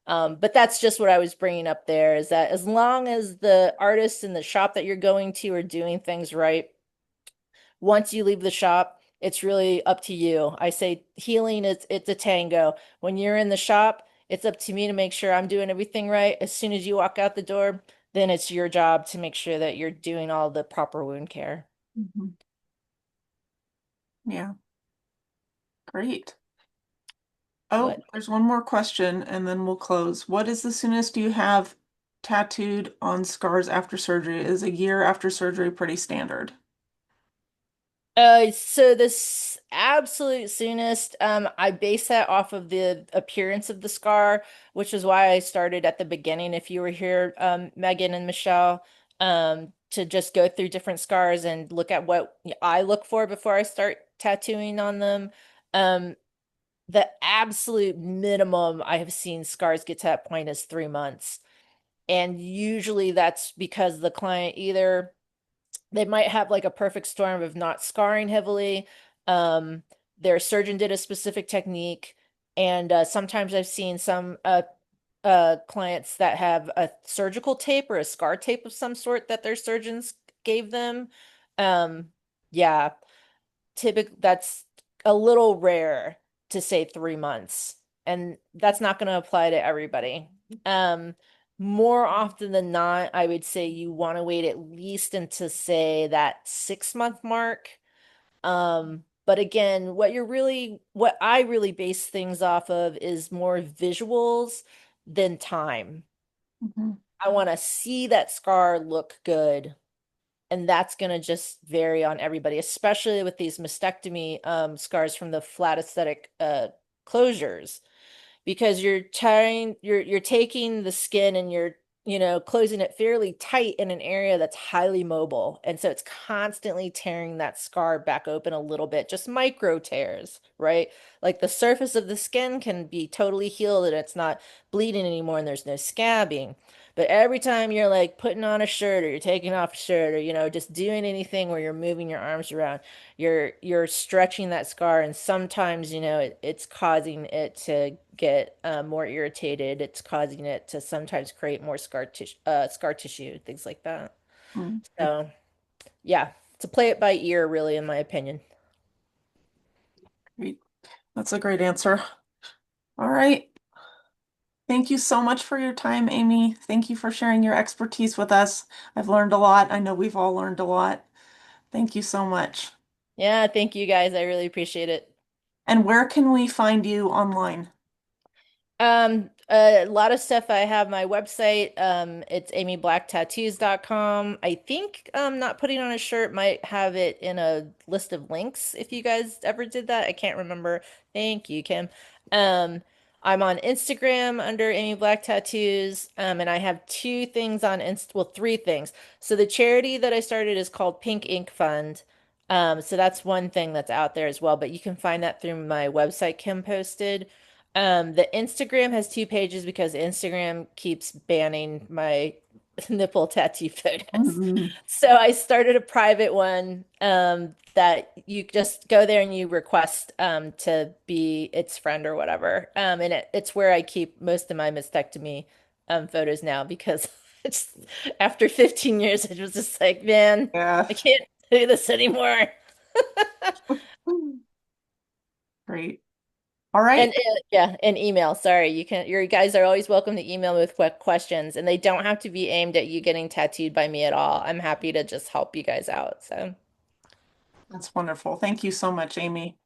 Speaker 2: But that's just what I was bringing up there, is that as long as the artist and the shop that you're going to are doing things right, once you leave the shop, it's really up to you. I say healing is it's a tango. When you're in the shop, it's up to me to make sure I'm doing everything right. As soon as you walk out the door, then it's your job to make sure that you're doing all the proper wound care.
Speaker 1: Mhm. Yeah, great. Oh,
Speaker 2: What?
Speaker 1: there's one more question and then we'll close. What is the soonest you have tattooed on scars after surgery? Is a year after surgery pretty standard?
Speaker 2: So this absolute soonest, I base that off of the appearance of the scar, which is why I started at the beginning. If you were here, Megan and Michelle, to just go through different scars and look at what I look for before I start tattooing on them. Um, the absolute minimum I have seen scars get to that point is 3 months. And usually that's because the client either they might have like a perfect storm of not scarring heavily. Um, their surgeon did a specific technique, and sometimes I've seen some clients that have a surgical tape or a scar tape of some sort that their surgeons gave them. Um, yeah, that's a little rare to say 3 months, and that's not going to apply to everybody. Um, More often than not, I would say you want to wait at least until say that 6 month mark. But again, what I really base things off of is more visuals than time.
Speaker 1: Mhm.
Speaker 2: I want to see that scar look good, and that's going to just vary on everybody, especially with these mastectomy scars from the flat aesthetic closures, because you're taking the skin and you're closing it fairly tight in an area that's highly mobile, and so it's constantly tearing that scar back open a little bit, just micro tears, right? Like the surface of the skin can be totally healed and it's not bleeding anymore and there's no scabbing, but every time you're like putting on a shirt or you're taking off a shirt or just doing anything where you're moving your arms around, you're stretching that scar, and sometimes it's causing it to get more irritated. It's causing it to sometimes create more scar tissue, things like that.
Speaker 1: Mm,
Speaker 2: So yeah, to play it by ear, really, in my opinion.
Speaker 1: great. That's a great answer. All right. Thank you so much for your time, Amy. Thank you for sharing your expertise with us. I've learned a lot. I know we've all learned a lot. Thank you so much.
Speaker 2: Yeah, thank you guys. I really appreciate it.
Speaker 1: And where can we find you online?
Speaker 2: A lot of stuff. I have my website. It's amyblacktattoos.com. I think not putting on a shirt might have it in a list of links if you guys ever did that. I can't remember. Thank you, Kim. I'm on Instagram under Amy Black Tattoos. And I have two things on three things. So the charity that I started is called Pink Ink Fund. So that's one thing that's out there as well, but you can find that through my website Kim posted. The Instagram has two pages because Instagram keeps banning my nipple tattoo photos.
Speaker 1: Mhm.
Speaker 2: So I started a private one that you just go there and you request to be its friend or whatever. And it's where I keep most of my mastectomy photos now, because it's after 15 years, it was just like, man,
Speaker 1: Yeah.
Speaker 2: I can't do this anymore.
Speaker 1: Great. All
Speaker 2: And
Speaker 1: right.
Speaker 2: yeah, and email. Sorry, you guys are always welcome to email me with questions, and they don't have to be aimed at you getting tattooed by me at all. I'm happy to just help you guys out. So,
Speaker 1: That's wonderful. Thank you so much, Amy.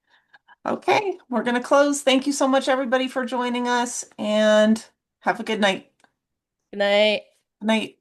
Speaker 1: Okay, we're going to close. Thank you so much, everybody, for joining us, and have a good night.
Speaker 2: good night.
Speaker 1: Good night.